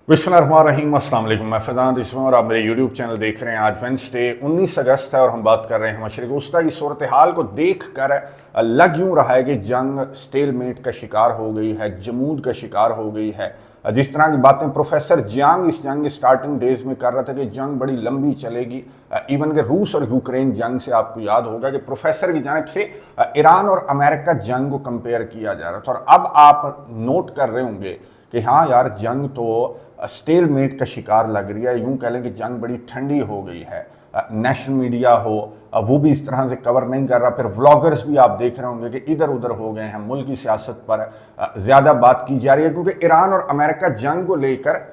बिस्मिल्लाहिर्रहमानिर्रहीम, अस्सलाम वालेकुम। मैं फैज़ान रिजवान और आप मेरे यूट्यूब चैनल देख रहे हैं। आज वेंसडे 19 अगस्त है और हम बात कर रहे हैं मशरिक़ वस्ता की सूरत हाल को देख कर लग यूँ रहा है कि जंग स्टेलमेट का शिकार हो गई है, जमूद का शिकार हो गई है। जिस तरह की बातें प्रोफेसर जियांग इस जंग के स्टार्टिंग डेज में कर रहा था कि जंग बड़ी लंबी चलेगी, इवन के रूस और यूक्रेन जंग से आपको याद होगा कि प्रोफेसर की जानिब से ईरान और अमेरिका जंग को कंपेयर किया जा रहा था। और अब आप नोट कर रहे होंगे कि हाँ यार, जंग तो स्टेलमेट का शिकार लग रही है। यूं कह लें कि जंग बड़ी ठंडी हो गई है। नेशनल मीडिया हो वो भी इस तरह से कवर नहीं कर रहा। फिर व्लॉगर्स भी आप देख रहे होंगे कि इधर उधर हो गए हैं। मुल्क की सियासत पर ज़्यादा बात की जा रही है क्योंकि ईरान और अमेरिका जंग को लेकर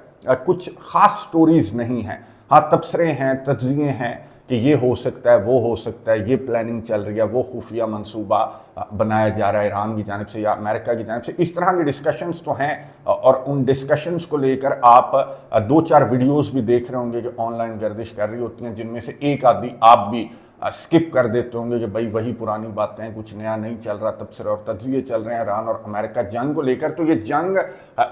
कुछ ख़ास स्टोरीज़ नहीं हैं। हाँ, तबसरे हैं, तज्ज़िये हैं कि ये हो सकता है, वो हो सकता है, ये प्लानिंग चल रही है, वो खुफिया मंसूबा बनाया जा रहा है ईरान की जानिब से या अमेरिका की जानिब से। इस तरह के डिस्कशंस तो हैं और उन डिस्कशंस को लेकर आप 2-4 वीडियोस भी देख रहे होंगे कि ऑनलाइन गर्दिश कर रही होती हैं, जिनमें से एक आधी आप भी स्किप कर देते होंगे कि भाई वही पुरानी बातें हैं, कुछ नया नहीं चल रहा, तबसरे और तज्ज़िये चल रहे हैं ईरान और अमेरिका जंग को लेकर। तो ये जंग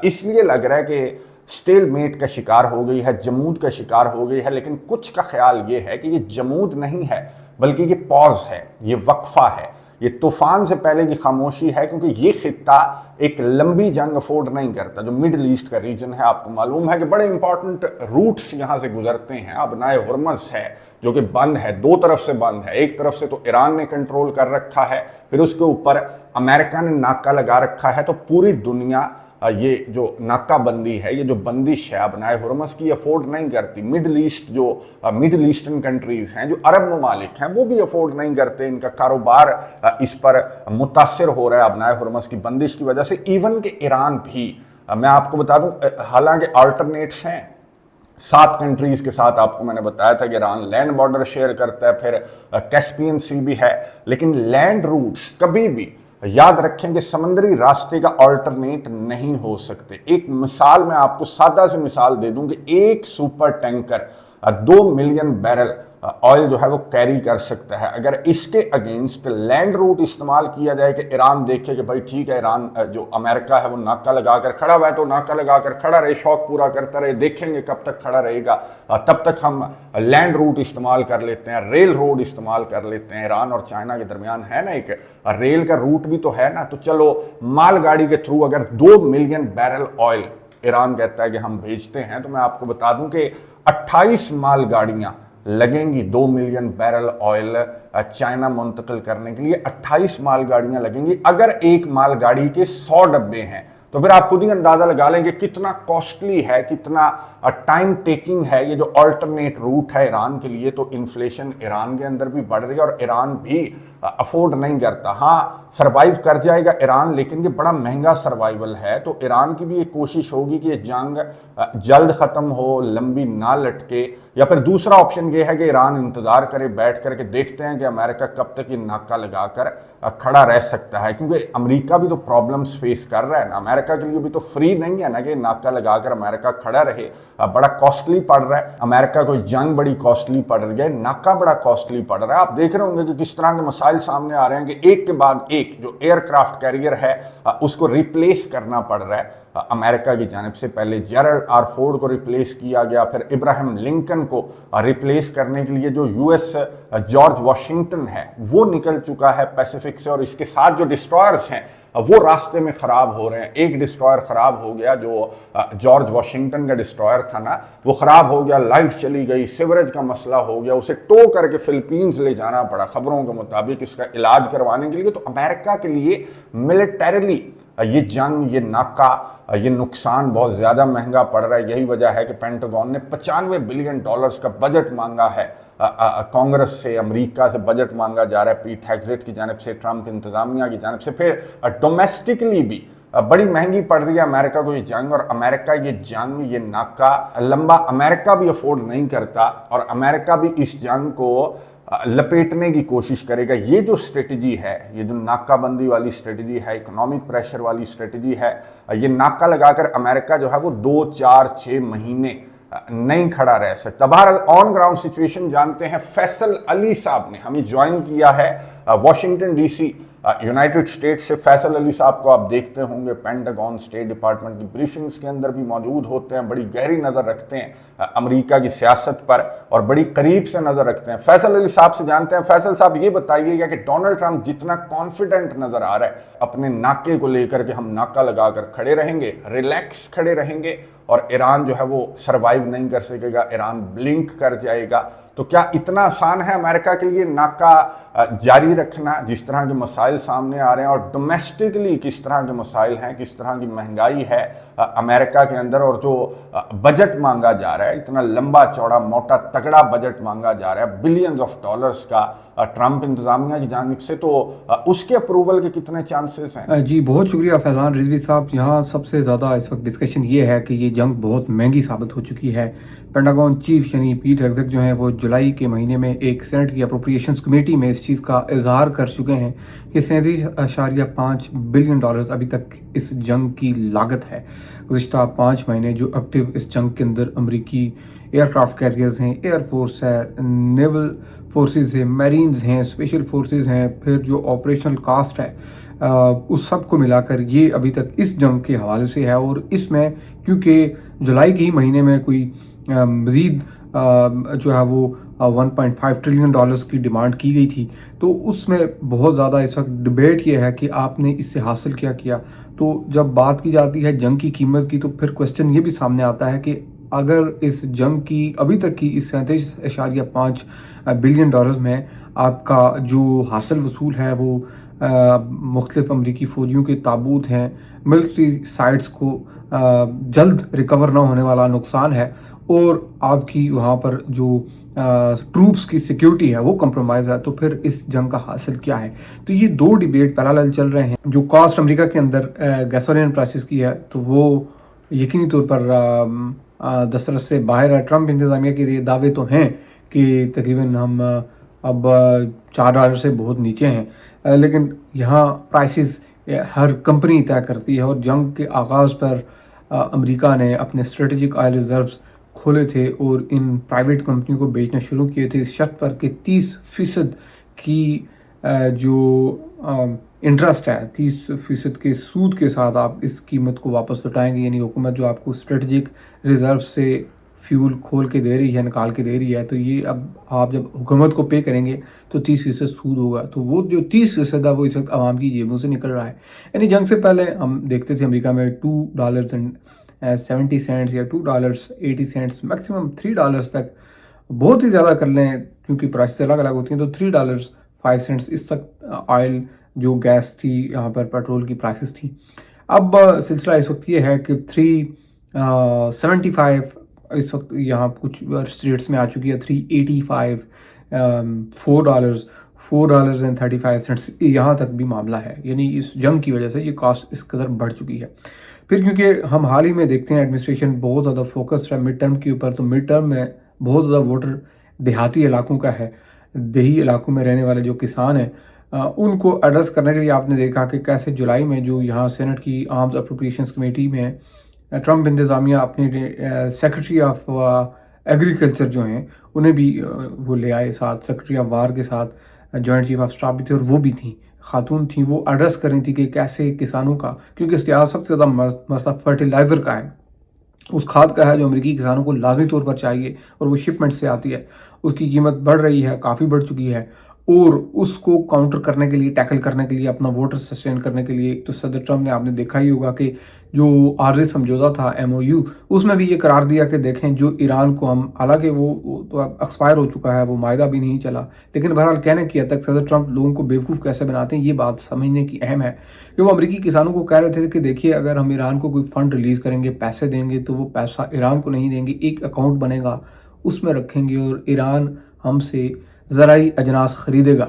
इसलिए लग रहा है कि स्टेलमेट का शिकार हो गई है, जमूद का शिकार हो गई है। लेकिन कुछ का ख्याल ये है कि ये जमूद नहीं है बल्कि ये पॉज है, ये वक्फा है, ये तूफान से पहले की खामोशी है। क्योंकि ये खित्ता एक लंबी जंग अफोर्ड नहीं करता। जो मिडल ईस्ट का रीजन है, आपको मालूम है कि बड़े इंपॉर्टेंट रूट्स यहाँ से गुजरते हैं। अब नाए हुरमज़ है जो कि बंद है, 2 तरफ से बंद है। एक तरफ से तो ईरान ने कंट्रोल कर रखा है, फिर उसके ऊपर अमेरिका ने नाका लगा रखा है। तो पूरी दुनिया ये जो नाकाबंदी है, ये जो बंदिश है अब नाए हुरमज़ की, अफोर्ड नहीं करती। मिडल ईस्ट जो मिडल ईस्टर्न कंट्रीज़ हैं, जो अरब ममालिक हैं, वो भी अफोर्ड नहीं करते। इनका कारोबार इस पर मुतासर हो रहा है अब नाए हुरमज़ की बंदिश की वजह से। इवन के ईरान भी, मैं आपको बता दूं, हालांकि अल्टरनेट्स हैं 7 कंट्रीज़ के साथ। आपको मैंने बताया था कि ईरान लैंड बॉर्डर शेयर करता है, फिर कैस्पियन सी भी है। लेकिन लैंड रूट्स कभी भी, याद रखें कि समुद्री रास्ते का अल्टरनेट नहीं हो सकते। एक मिसाल मैं आपको सादा सी मिसाल दे दूं कि एक super tanker 2 million barrel oil जो है वो कैरी कर सकता है। अगर इसके अगेंस्ट लैंड रूट इस्तेमाल किया जाए कि ईरान देखे कि भाई ठीक है, ईरान जो अमेरिका है वो नाका लगाकर खड़ा हुआ है, तो नाका लगाकर खड़ा रहे, शौक पूरा करता रहे, देखेंगे कब तक खड़ा रहेगा, तब तक हम लैंड रूट इस्तेमाल कर लेते हैं, रेल रोड इस्तेमाल कर लेते हैं। ईरान और चाइना के दरमियान है ना एक रेल का रूट भी तो है ना। तो चलो, मालगाड़ी के थ्रू अगर 2 मिलियन बैरल ऑयल ईरान कहता है कि हम भेजते हैं, तो मैं आपको बता दूं कि 28 मालगाड़ियां लगेंगी 2 मिलियन बैरल ऑयल चाइना मुंतकिल करने के लिए। 28 मालगाड़ियां लगेंगी। अगर एक मालगाड़ी के 100 डब्बे हैं तो फिर आप खुद ही अंदाजा लगा लेंगे कितना कॉस्टली है, कितना टाइम टेकिंग है ये जो अल्टरनेट रूट है ईरान के लिए। तो इन्फ्लेशन ईरान के अंदर भी बढ़ रही है और ईरान भी अफोर्ड नहीं करता। हाँ, सरवाइव कर जाएगा ईरान, लेकिन ये बड़ा महंगा सर्वाइवल है। तो ईरान की भी एक कोशिश होगी कि ये जंग जल्द ख़त्म हो, लंबी ना लटके। या फिर दूसरा ऑप्शन ये है कि ईरान इंतज़ार करे, बैठ करके देखते हैं कि अमेरिका कब तक ये नाका लगाकर खड़ा रह सकता है। क्योंकि अमेरिका भी तो प्रॉब्लम्स फेस कर रहा है ना। अमेरिका के लिए भी तो फ्री नहीं है ना कि नाका लगाकर अमेरिका खड़ा रहे। बड़ा कॉस्टली पड़ रहा है अमेरिका को, जंग बड़ी कॉस्टली पड़ रही है, नाका बड़ा कॉस्टली पड़ रहा है। आप देख रहे होंगे कि किस तरह के मसाइल सामने आ रहे हैं कि एक के बाद एक जो एयरक्राफ्ट कैरियर है उसको रिप्लेस करना पड़ रहा है अमेरिका की जानिब से। पहले जेरल्ड आर फोर्ड को रिप्लेस किया गया, फिर इब्राहिम लिंकन को रिप्लेस करने के लिए जो यूएस जॉर्ज वाशिंगटन है वो निकल चुका है पैसिफिक से। और इसके साथ जो डिस्ट्रॉयर्स हैं वो रास्ते में ख़राब हो रहे हैं। एक डिस्ट्रॉयर ख़राब हो गया, जो जॉर्ज वाशिंगटन का डिस्ट्रॉयर था ना, वो ख़राब हो गया, लाइट चली गई, सीवरेज का मसला हो गया, उसे टो करके फिलीपींस ले जाना पड़ा खबरों के मुताबिक इसका इलाज करवाने के लिए। तो अमेरिका के लिए मिलिटरीली ये जंग, ये नाका, ये नुकसान बहुत ज़्यादा महंगा पड़ रहा है। यही वजह है कि पेंटागन ने $95 बिलियन का बजट मांगा है कांग्रेस से, अमेरिका से बजट मांगा जा रहा है पीट हेग्सेट की जानिब से, ट्रंप इंतजामिया की जानिब से। फिर डोमेस्टिकली भी बड़ी महंगी पड़ रही है अमेरिका को ये जंग। और अमेरिका ये जंग, ये नाका लंबा अमेरिका भी अफोर्ड नहीं करता और अमेरिका भी इस जंग को लपेटने की कोशिश करेगा। ये जो स्ट्रेटजी है, ये जो नाकाबंदी वाली स्ट्रेटजी है, इकोनॉमिक प्रेशर वाली स्ट्रेटजी है, ये नाका लगाकर अमेरिका जो है वो 2, 4, 6 महीने नहीं खड़ा रह सकता। बहरहाल ऑन ग्राउंड सिचुएशन जानते हैं। फैसल अली साहब ने हमें ज्वाइन किया है वॉशिंगटन डीसी यूनाइटेड स्टेट्स से फैसल अली साहब को आप देखते होंगे पेंटागन स्टेट डिपार्टमेंट की ब्रीफिंग्स के अंदर भी मौजूद होते हैं, बड़ी गहरी नज़र रखते हैं अमेरिका की सियासत पर और बड़ी करीब से नज़र रखते हैं। फैसल अली साहब से जानते हैं। फैसल साहब ये बताइएगा कि डोनाल्ड ट्रंप जितना कॉन्फिडेंट नज़र आ रहा है अपने नाके को लेकर के, हम नाका लगाकर खड़े रहेंगे, रिलैक्स खड़े रहेंगे और ईरान जो है वो सर्वाइव नहीं कर सकेगा, ईरान ब्लिंक कर जाएगा, तो क्या इतना आसान है अमेरिका के लिए नाका जारी रखना जिस तरह के मसाइल सामने आ रहे हैं, और डोमेस्टिकली किस तरह के मसाइल हैं, किस तरह की महंगाई है अमेरिका के अंदर, और जो बजट मांगा जा रहा है, इतना लंबा चौड़ा मोटा तगड़ा बजट मांगा जा रहा है बिलियंस ऑफ डॉलर्स का ट्रंप इंतजामिया की जानिब से, तो उसके अप्रूवल के कितने चांसेस हैं? जी बहुत शुक्रिया फैज़ान रिजवी साहब। यहाँ सबसे ज़्यादा इस वक्त डिस्कशन ये है कि ये जंग बहुत महंगी साबित हो चुकी है। पेंटागन चीफ यानी पीट हेगसेथ जो हैं वो जुलाई के महीने में एक सेनेट की अप्रोप्रिएशंस कमेटी में इस चीज़ का इजहार कर चुके हैं कि 37.5 बिलियन डॉलर अभी तक इस जंग की लागत है। गुज़िश्ता 5 महीने जो एक्टिव इस जंग के अंदर अमरीकी एयरक्राफ्ट कैरियर्स हैं, एयरफोर्स है, नेवल फोर्सेस हैं, मरीन्स हैं, स्पेशल फोर्सेस हैं, फिर जो ऑपरेशनल कास्ट है उस सब को मिलाकर ये अभी तक इस जंग के हवाले से है। और इसमें क्योंकि जुलाई के ही महीने में कोई मज़ीद जो है वो 1.5 ट्रिलियन डॉलर्स की डिमांड की गई थी, तो उसमें बहुत ज़्यादा इस वक्त डिबेट ये है कि आपने इससे हासिल क्या किया। तो जब बात की जाती है जंग की कीमत की, तो फिर क्वेश्चन ये भी सामने आता है कि अगर इस जंग की अभी तक की इस 37.5 बिलियन डॉलर्स में आपका जो हासिल वसूल है वो मुख्तलिफ अमरीकी फ़ौजियों के ताबूत हैं, मिलिट्री साइट्स को जल्द रिकवर ना होने वाला नुकसान है, और आपकी वहाँ पर जो ट्रूप्स की सिक्योरिटी है वो कंप्रोमाइज़ है, तो फिर इस जंग का हासिल क्या है। तो ये दो डिबेट पैरेलल चल रहे हैं। जो कॉस्ट अमेरिका के अंदर गैसोलीन प्राइसेस की है, तो वो यकीनी तौर पर दस्तरस से बाहर है। ट्रंप इंतज़ामिया के ये दावे तो हैं कि तकरीबन हम अब $4 से बहुत नीचे हैं, लेकिन यहाँ प्राइसेस हर कंपनी तय करती है। और जंग के आगाज़ पर अमेरिका ने अपने स्ट्रेटेजिक ऑयल रिजर्व्स खोले थे और इन प्राइवेट कंपनी को बेचना शुरू किए थे इस शर्त पर कि 30% की जो इंटरेस्ट है, 30% के सूद के साथ आप इस कीमत को वापस लौटाएंगे। यानी हुकूमत जो आपको स्ट्रेटेजिक रिजर्व से फ्यूल खोल के दे रही है, निकाल के दे रही है, तो ये अब आप जब हुकूमत को पे करेंगे तो 30% सूद होगा। तो वो जो 30% है वो इस वक्त आवाम की जेबों से निकल रहा है। यानी जंग से पहले हम देखते थे अमेरिका में $2.70 या $2.80, मैक्सिमम $3 तक, बहुत ही ज़्यादा कर लें क्योंकि प्राइस अलग अलग होती हैं, तो $3.05 इस तक ऑयल जो गैस थी, यहाँ पर पेट्रोल की प्राइसेस थी। अब सिलसिला इस वक्त ये है कि 375 इस वक्त यहाँ कुछ स्टेट्स में आ चुकी है, 385, $4.35 यहाँ तक भी मामला है। यानी इस जंग की वजह से ये कॉस्ट इस कदर बढ़ चुकी है। फिर क्योंकि हम हाल ही में देखते हैं एडमिनिस्ट्रेशन बहुत ज़्यादा फोकस्ड है मिड टर्म के ऊपर, तो मिड टर्म में बहुत ज़्यादा वोटर देहाती इलाकों का है। देही इलाकों में रहने वाले जो किसान हैं उनको एड्रेस करने के लिए आपने देखा कि कैसे जुलाई में जो यहाँ सेनेट की आर्म्स अप्रोप्रिएशंस कमेटी में ट्रंप इंतज़ामिया अपने सेक्रेटरी ऑफ एग्रीकल्चर जो हैं उन्हें भी वो ले आए साथ, सेक्रेटरी ऑफ वार के साथ जॉइंट चीफ ऑफ स्टाफ भी थे और वो भी थी, खातून थी, वो एड्रेस कर रही थी कि कैसे किसानों का, क्योंकि इसके आज सबसे ज़्यादा मसला फर्टिलाइज़र का है, उस खाद का है जो अमेरिकी किसानों को लाजमी तौर पर चाहिए और वो शिपमेंट से आती है, उसकी कीमत बढ़ रही है, काफ़ी बढ़ चुकी है। और उसको काउंटर करने के लिए, टैकल करने के लिए, अपना वोटर सस्टेन करने के लिए, तो सदर ट्रंप ने, आपने देखा ही होगा कि जो आर्जी समझौता था MOU, उसमें भी ये करार दिया कि देखें जो ईरान को हम, हालांकि वो तो अब एक्सपायर हो चुका है, वो मायदा भी नहीं चला, लेकिन बहरहाल कहने की हद तक सदर ट्रंप लोगों को बेवकूफ़ कैसे बनाते हैं ये बात समझने की अहम है कि वो अमेरिकी किसानों को कह रहे थे कि देखिए अगर हम ईरान को कोई फ़ंड रिलीज़ करेंगे, पैसे देंगे, तो वो पैसा ईरान को नहीं देंगे, एक अकाउंट बनेगा उसमें रखेंगे और ईरान हमसे ज़राई अजनास ख़रीदेगा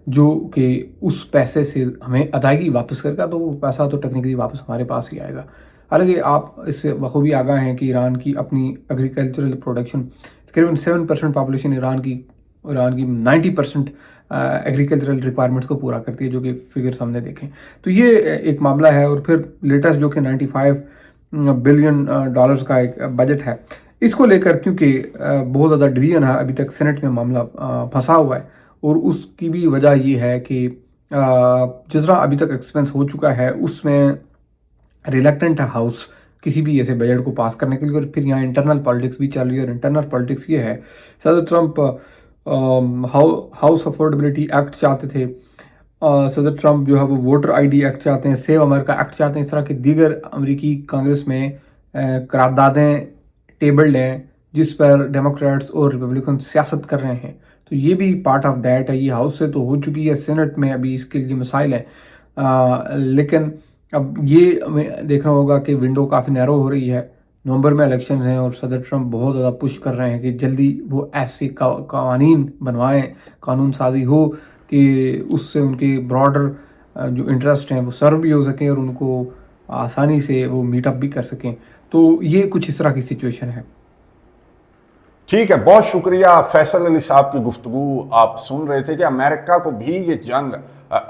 जो कि उस पैसे से हमें अदायगी वापस करेगा, तो वो पैसा तो टेक्निकली वापस हमारे पास ही आएगा। हालांकि आप इससे बखूबी आगाह हैं कि ईरान की अपनी एग्रीकल्चरल प्रोडक्शन, तकरीबन 7% पॉपुलेशन ईरान की 90% एग्रीकल्चरल रिक्वायरमेंट्स को पूरा करती है, जो कि फिगर्स हमने देखें। तो ये एक मामला है। और फिर लेटेस्ट जो कि 95 बिलियन डॉलर्स का एक बजट है, इसको लेकर क्योंकि बहुत ज़्यादा डिवीजन है, अभी तक सेनेट में मामला फंसा हुआ है, और उसकी भी वजह ये है कि जिस तरह अभी तक एक्सपेंस हो चुका है उसमें रिलक्टेंट है हाउस किसी भी ऐसे बजट को पास करने के लिए, और फिर यहाँ इंटरनल पॉलिटिक्स भी चल रही है। और इंटरनल पॉलिटिक्स ये है, सदर ट्रंप हाउस अफोर्डेबिलिटी एक्ट चाहते थे, सदर ट्रंप जो है वो वोटर आईडी एक्ट चाहते हैं, सेव अमेरिका एक्ट चाहते हैं। इस तरह के दीगर अमेरिकी कांग्रेस में करारदादें टेबल्ड हैं जिस पर डेमोक्रेट्स और रिपब्लिकन सियासत कर रहे हैं। तो ये भी पार्ट ऑफ दैट है। ये हाउस से तो हो चुकी है, सेनेट में अभी इसके लिए मसाइल हैं, लेकिन अब ये हमें देखना होगा कि विंडो काफ़ी नैरो हो रही है। नवंबर में इलेक्शन है और सदर ट्रंप बहुत ज़्यादा पुश कर रहे हैं कि जल्दी वो ऐसे कानून बनवाएं, कानून साजी हो कि उससे उनके ब्रॉडर जो इंटरेस्ट हैं वो सर्व भी हो सकें और उनको आसानी से वो मीटअप भी कर सकें। तो ये कुछ इस तरह की सिचुएशन है। ठीक है, बहुत शुक्रिया फैसल अली साहब की गुफ्तगू आप सुन रहे थे कि अमेरिका को भी ये जंग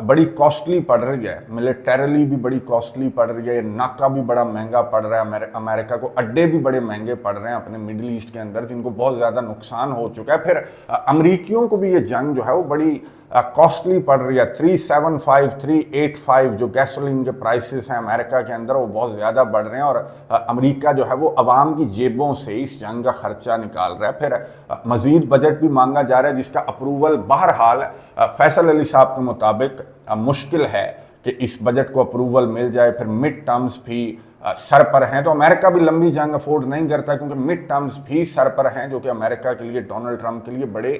बड़ी कॉस्टली पड़ रही है, मिलिटरली भी बड़ी कॉस्टली पड़ रही है, नाका भी बड़ा महंगा पड़ रहा है, अमेरिका को अड्डे भी बड़े महंगे पड़ रहे हैं अपने मिडिल ईस्ट के अंदर, जिनको बहुत ज़्यादा नुकसान हो चुका है। फिर अमरीकियों को भी ये जंग जो है वो बड़ी कॉस्टली पड़ रही है। 375 385 जो गैसोलीन के प्राइसेस हैं अमेरिका के अंदर वो बहुत ज़्यादा बढ़ रहे हैं, और अमेरिका जो है वो अवाम की जेबों से इस जंग का खर्चा निकाल रहा है। फिर मज़ीद बजट भी मांगा जा रहा है जिसका अप्रूवल बहरहाल फैसल अली साहब के मुताबिक मुश्किल है कि इस बजट को अप्रूवल मिल जाए। फिर मिड टर्म्स भी सर पर हैं, तो अमेरिका भी लंबी जंग अफोर्ड नहीं करता क्योंकि मिड टर्म्स भी सर पर हैं जो कि अमेरिका के लिए, डोनाल्ड ट्रंप के लिए बड़े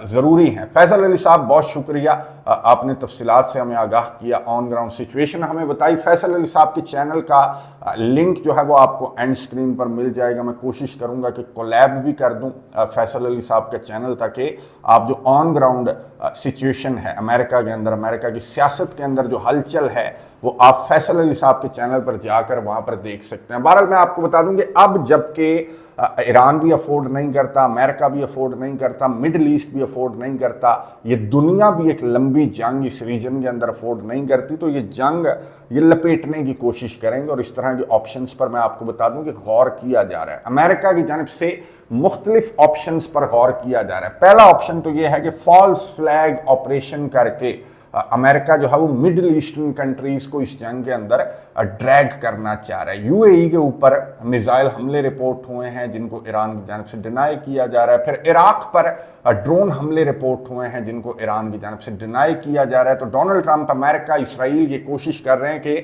ज़रूरी हैं। फैसल अली साहब बहुत शुक्रिया, आपने तफसीलात से हमें आगाह किया, ऑन ग्राउंड सिचुएशन हमें बताई। फैसल अली साहब के चैनल का लिंक जो है वो आपको एंड स्क्रीन पर मिल जाएगा। मैं कोशिश करूंगा कि कोलैब भी कर दूं फैसल अली साहब के चैनल, ताकि आप जो ऑन ग्राउंड सिचुएशन है अमेरिका के अंदर, अमेरिका की सियासत के अंदर जो हलचल है वो आप फैसल अली साहब के चैनल पर जाकर वहां पर देख सकते हैं। बहरहाल मैं आपको बता दूं कि अब जबकि ईरान भी अफोर्ड नहीं करता, अमेरिका भी अफोर्ड नहीं करता, मिडिल ईस्ट भी अफोर्ड नहीं करता, ये दुनिया भी एक लंबी जंग इस रीजन के अंदर अफोर्ड नहीं करती, तो ये जंग ये लपेटने की कोशिश करेंगे। और इस तरह के ऑप्शंस पर मैं आपको बता दूं कि गौर किया जा रहा है, अमेरिका की जानिब से मुख्तलिफ ऑप्शंस पर गौर किया जा रहा है। पहला ऑप्शन तो ये है कि फॉल्स फ्लैग ऑपरेशन करके अमेरिका जो है वो मिडिल ईस्टर्न कंट्रीज को इस जंग के अंदर ड्रैग करना चाह रहा है। यूएई के ऊपर मिसाइल हमले रिपोर्ट हुए हैं जिनको ईरान की जानिब से डिनाई किया जा रहा है। फिर इराक पर ड्रोन हमले रिपोर्ट हुए हैं जिनको ईरान की जानिब से डिनाई किया जा रहा है। तो डोनाल्ड ट्रंप, अमेरिका, इसराइल ये कोशिश कर रहे हैं कि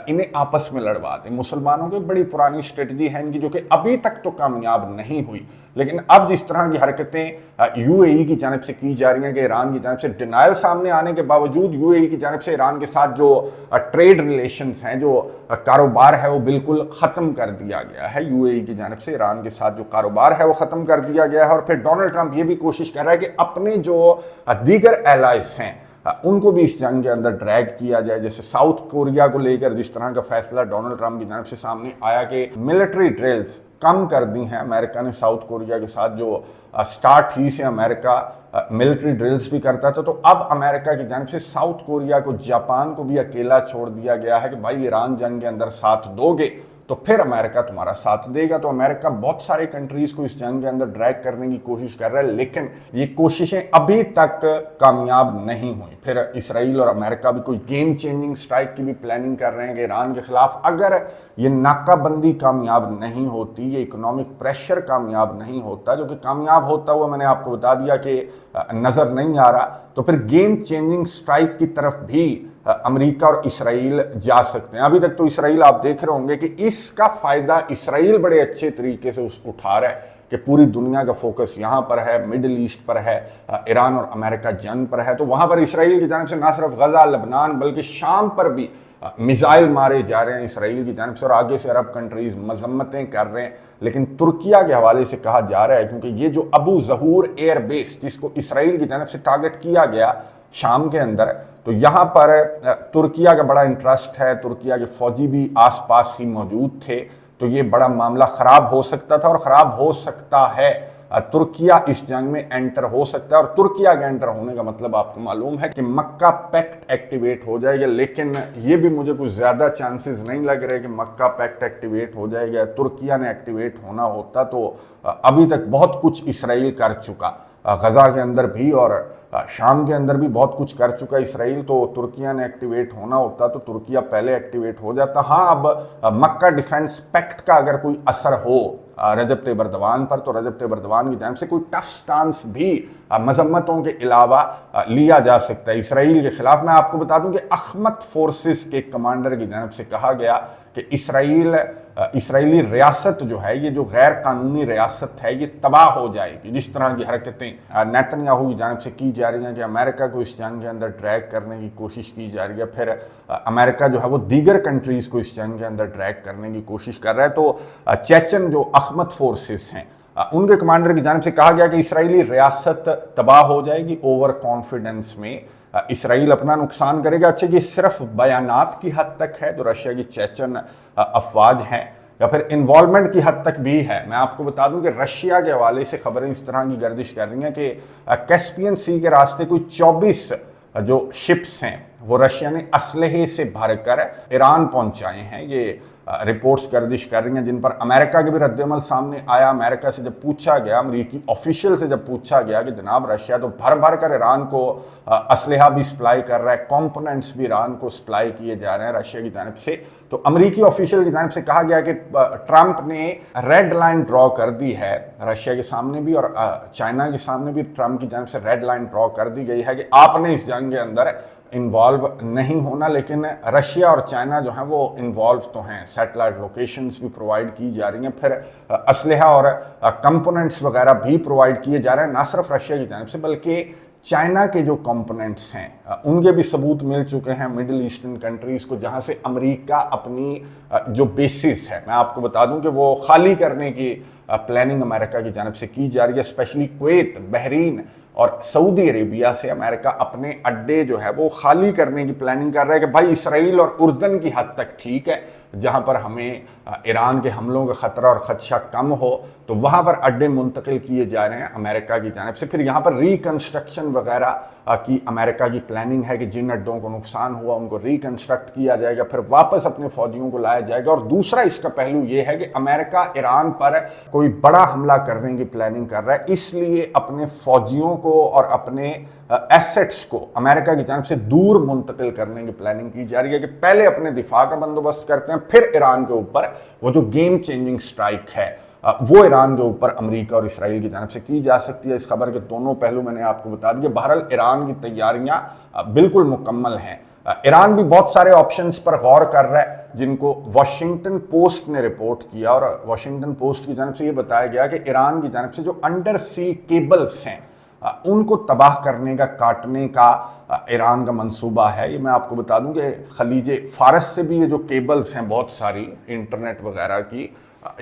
इन्हें आपस में लड़वा दें। मुसलमानों की बड़ी पुरानी स्ट्रेटजी है इनकी, जो कि अभी तक तो कामयाब नहीं हुई, लेकिन अब जिस तरह की हरकतें यूएई की जानिब से की जा रही हैं कि ईरान की जानिब से डिनायल सामने आने के बावजूद यूएई की जानिब से ईरान के साथ जो ट्रेड रिलेशंस हैं, जो कारोबार है, वो बिल्कुल ख़त्म कर दिया गया है। यूएई की जानिब से ईरान के साथ जो कारोबार है वो ख़त्म कर दिया गया है। और फिर डोनाल्ड ट्रंप ये भी कोशिश कर रहा है कि अपने जो दीगर एलाइज हैं उनको भी इस जंग के अंदर ड्रैग किया जाए। जैसे साउथ कोरिया को लेकर जिस तरह का फैसला डोनाल्ड ट्रंप की जानिब से सामने आया कि मिलिट्री ड्रिल्स कम कर दी हैं अमेरिका ने साउथ कोरिया के साथ, जो स्टार्ट ही से अमेरिका मिलिट्री ड्रिल्स भी करता था, तो अब अमेरिका की जानिब से साउथ कोरिया को, जापान को भी अकेला छोड़ दिया गया है कि भाई ईरान जंग के अंदर साथ दोगे तो फिर अमेरिका तुम्हारा साथ देगा। तो अमेरिका बहुत सारे कंट्रीज को इस जंग के अंदर ड्रैग करने की कोशिश कर रहा है, लेकिन ये कोशिशें अभी तक कामयाब नहीं हुई। फिर इसराइल और अमेरिका भी कोई गेम चेंजिंग स्ट्राइक की भी प्लानिंग कर रहे हैं कि ईरान के खिलाफ अगर ये नाकाबंदी कामयाब नहीं होती, ये इकोनॉमिक प्रेशर कामयाब नहीं होता, जो कि कामयाब होता हुआ मैंने आपको बता दिया कि नज़र नहीं आ रहा, तो फिर गेम चेंजिंग स्ट्राइक की तरफ भी अमेरिका और इसराइल जा सकते हैं। अभी तक तो इसराइल, आप देख रहे होंगे कि इसका फ़ायदा इसराइल बड़े अच्छे तरीके से उठा रहा है कि पूरी दुनिया का फोकस यहाँ पर है, मिडिल ईस्ट पर है, ईरान और अमेरिका जंग पर है, तो वहाँ पर इसराइल की जानिब से ना सिर्फ गज़ा, लबनान, बल्कि शाम पर भी मिसाइल मारे जा रहे हैं इसराइल की जानिब से, और आगे से अरब कंट्रीज़ मजम्मतें कर रहे हैं। लेकिन तुर्किया के हवाले से कहा जा रहा है, क्योंकि ये जो अबू ज़हूर एयर बेस जिसको इसराइल की जानिब से टारगेट किया गया शाम के अंदर, तो यहाँ पर तुर्किया का बड़ा इंटरेस्ट है, तुर्किया के फौजी भी आसपास ही मौजूद थे, तो ये बड़ा मामला ख़राब हो सकता था और ख़राब हो सकता है तुर्किया इस जंग में एंटर हो सकता है। और तुर्किया के एंटर होने का मतलब आपको मालूम है कि मक्का पैक्ट एक्टिवेट हो जाएगा, लेकिन ये भी मुझे कुछ ज़्यादा चांसेस नहीं लग रहे कि मक्का पैक्ट एक्टिवेट हो जाएगा। तुर्किया ने एक्टिवेट होना होता तो अभी तक बहुत कुछ इसराइल कर चुका, गजा के अंदर भी और शाम के अंदर भी बहुत कुछ कर चुका इसराइल। तो तुर्किया ने एक्टिवेट होना होता तो तुर्किया पहले एक्टिवेट हो जाता। हाँ, अब मक्का डिफेंस पैक्ट का अगर कोई असर हो रजब तैयब एर्दोगान पर, तो रजब तैयब एर्दोगान की जानिब से कोई टफ स्टांस भी मजम्मतों के अलावा लिया जा सकता है इसराइल के खिलाफ। मैं आपको बता दूं कि अहमद फोर्सेस के कमांडर की जानिब से कहा गया कि इसराइली रियासत जो है, ये जो गैर कानूनी रियासत है, ये तबाह हो जाएगी। जिस तरह की हरकतें नेतन्याहू की जानिब से की जा रही हैं कि अमेरिका को इस जंग के अंदर ड्रैग करने की कोशिश की जा रही है, फिर अमेरिका जो है वो दीगर कंट्रीज़ को इस जंग के अंदर ड्रैग करने की कोशिश कर रहा है। तो चेचन जो अहमद फोर्सेस हैं, उनके कमांडर की जानिब से कहा गया कि इसराइली रियासत तबाह हो जाएगी। ओवर कॉन्फिडेंस में इसराइल अपना नुकसान करेगा। अच्छा, ये सिर्फ बयानात की हद तक है जो रशिया की चेचन अफवाज हैं, या फिर इन्वॉल्वमेंट की हद तक भी है। मैं आपको बता दूं कि रशिया के हवाले से खबरें इस तरह की गर्दिश कर रही हैं कि कैस्पियन सी के रास्ते कोई 24 जो शिप्स हैं वो रशिया ने असलहे से भरकर ईरान पहुंचाए हैं। ये रिपोर्ट्स गर्दिश कर रही हैं, जिन पर अमेरिका के भी रद्दमल सामने आया। अमेरिका से जब पूछा गया, अमरीकी ऑफिशियल से जब पूछा गया कि जनाब रशिया तो भर भर कर ईरान को असलहा भी सप्लाई कर रहा है, कंपोनेंट्स भी ईरान को सप्लाई किए जा रहे हैं रशिया की जानिब से, तो अमरीकी ऑफिशियल की जानिब से कहा गया कि ट्रंप ने रेड लाइन ड्रॉ कर दी है रशिया के सामने भी और चाइना के सामने भी। ट्रंप की जानिब से रेड लाइन ड्रॉ कर दी गई है कि आपने इस जंग के अंदर इन्वॉल्व नहीं होना। लेकिन रशिया और चाइना जो है वो इन्वॉल्व तो हैं, सैटेलाइट लोकेशंस भी प्रोवाइड की जा रही हैं, फिर असलहा और कंपोनेंट्स वगैरह भी प्रोवाइड किए जा रहे हैं, ना सिर्फ रशिया की जानिब से बल्कि चाइना के जो कंपोनेंट्स हैं उनके भी सबूत मिल चुके हैं मिडिल ईस्टर्न कंट्रीज़ को, जहां से अमेरिका अपनी जो बेसिस है, मैं आपको बता दूं कि वो खाली करने की प्लानिंग अमेरिका की जानिब से की जा रही है। स्पेशली कुवैत, बहरीन और सऊदी अरेबिया से अमेरिका अपने अड्डे जो है वो खाली करने की प्लानिंग कर रहा है कि भाई इसराइल और उर्दन की हद तक ठीक है, जहां पर हमें ईरान के हमलों का ख़तरा और ख़दशा कम हो, तो वहां पर अड्डे मुंतकिल किए जा रहे हैं अमेरिका की जानिब से। फिर यहाँ पर रिकन्स्ट्रक्शन वगैरह की अमेरिका की प्लानिंग है कि जिन अड्डों को नुकसान हुआ उनको रिकन्स्ट्रक्ट किया जाएगा, फिर वापस अपने फौजियों को लाया जाएगा। और दूसरा इसका पहलू ये है कि अमेरिका ईरान पर कोई बड़ा हमला करने की प्लानिंग कर रहा है, इसलिए अपने फौजियों को और अपने एसेट्स को अमेरिका की जानिब से दूर मुंतकिल करने की प्लानिंग की जा रही है कि पहले अपने दिफा का बंदोबस्त करते हैं, फिर ईरान के ऊपर वो जो गेम चेंजिंग स्ट्राइक है वो ईरान के ऊपर अमेरिका और इसराइल की जानिब से की जा सकती है। इस खबर के दोनों पहलू मैंने आपको बता दिए। बहरहाल ईरान की तैयारियां बिल्कुल मुकम्मल हैं। ईरान भी बहुत सारे ऑप्शंस पर गौर कर रहा है, जिनको वॉशिंगटन पोस्ट ने रिपोर्ट किया, और वॉशिंगटन पोस्ट की जानिब से ये बताया गया कि ईरान की जानिब से जो अंडर सी केबल्स हैं उनको तबाह करने का, काटने का ईरान का मंसूबा है। ये मैं आपको बता दूं कि खलीज फारस से भी ये जो केबल्स हैं बहुत सारी इंटरनेट वगैरह की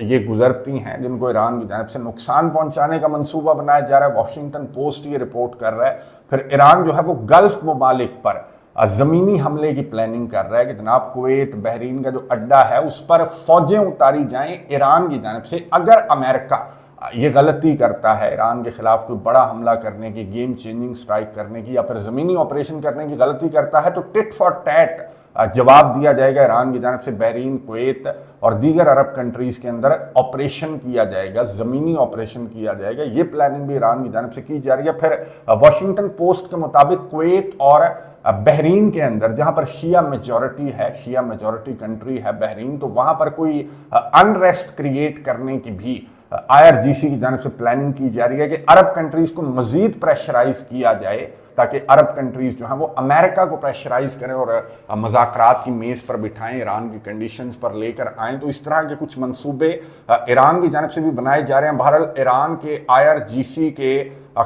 ये गुजरती हैं, जिनको ईरान की जानिब से नुकसान पहुंचाने का मंसूबा बनाया जा रहा है। वॉशिंगटन पोस्ट ये रिपोर्ट कर रहा है। फिर ईरान जो है वो गल्फ ममालिक पर ज़मीनी हमले की प्लानिंग कर रहा है कि जनाब कुवैत, बहरीन का जो अड्डा है उस पर फौजें उतारी जाएं ईरान की जानिब से। अगर अमेरिका ये गलती करता है ईरान के खिलाफ कोई बड़ा हमला करने की, गेम चेंजिंग स्ट्राइक करने की, या फिर ज़मीनी ऑपरेशन करने की गलती करता है, तो टिट फॉर टैट जवाब दिया जाएगा ईरान की जानिब से। बहरीन, कुवैत और दीगर अरब कंट्रीज़ के अंदर ऑपरेशन किया जाएगा, ज़मीनी ऑपरेशन किया जाएगा। ये प्लानिंग भी ईरान की जानिब से की जा रही है। फिर वॉशिंगटन पोस्ट के मुताबिक कुवैत और बहरीन के अंदर, जहां पर शिया मेजॉरिटी है, शिया मेजॉरिटी कंट्री है बहरीन, तो वहां पर कोई अनरेस्ट क्रिएट करने की भी IRGC की जानिब से प्लानिंग की जा रही है कि अरब कंट्रीज़ को मज़ीद प्रेशराइज किया जाए, ताकि अरब कंट्रीज़ जो हैं वो अमेरिका को प्रेशराइज करें और मुज़ाकरात की मेज़ पर बिठाएं, ईरान की कंडीशंस पर लेकर आएँ। तो इस तरह के कुछ मंसूबे ईरान की जानिब से भी बनाए जा रहे हैं। बहरहाल ईरान के IRGC के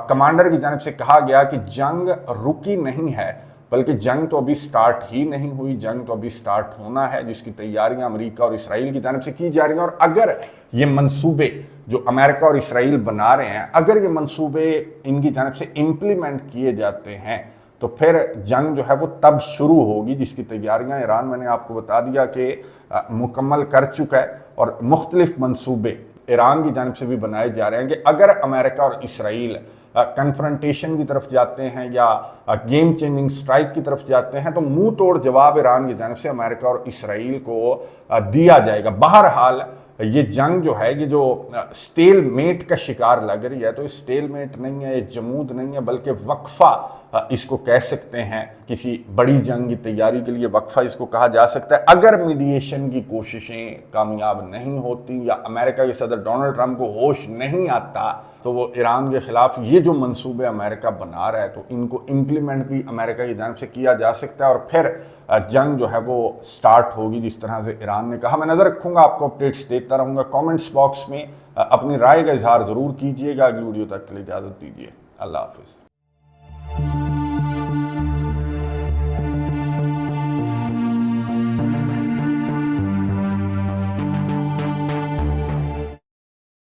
कमांडर की जानिब से कहा गया कि जंग रुकी नहीं है, बल्कि जंग तो अभी स्टार्ट ही नहीं हुई, जंग तो अभी स्टार्ट होना है, जिसकी तैयारियां अमेरिका और इसराइल की जानिब से की जा रही हैं। और अगर ये मंसूबे जो अमेरिका और इसराइल बना रहे हैं, अगर ये मंसूबे इनकी जानिब से इम्प्लीमेंट किए जाते हैं, तो फिर जंग जो है वो तब शुरू होगी, जिसकी तैयारियां ईरान, मैंने आपको बता दिया कि मुकम्मल कर चुका है। और मुख्तलिफ मंसूबे ईरान की जानिब से भी बनाए जा रहे हैं कि अगर अमेरिका और इसराइल कन्फ्रंटेशन की तरफ जाते हैं या गेम चेंजिंग स्ट्राइक की तरफ जाते हैं तो मुंह तोड़ जवाब ईरान की जानिब से अमेरिका और इसराइल को दिया जाएगा। बहरहाल ये जंग जो है, ये जो स्टेल मेट का शिकार लग रही है, तो स्टेल मेट नहीं है, ये जमूद नहीं है, बल्कि वक्फा इसको कह सकते हैं। किसी बड़ी जंग की तैयारी के लिए वक्फा इसको कहा जा सकता है। अगर मीडिएशन की कोशिशें कामयाब नहीं होती या अमेरिका के सदर डोनाल्ड ट्रंप को होश नहीं आता तो वो ईरान के खिलाफ ये जो मंसूबे अमेरिका बना रहा है तो इनको इम्प्लीमेंट भी अमेरिका की जानिब से किया जा सकता है और फिर जंग जो है वो स्टार्ट होगी जिस तरह से ईरान ने कहा। मैं नज़र रखूंगा, आपको अपडेट्स देता रहूंगा। कमेंट्स बॉक्स में अपनी राय का इजहार ज़रूर कीजिएगा। अगली वीडियो तक के लिए इजाज़त दीजिए। अल्लाह हाफिज़।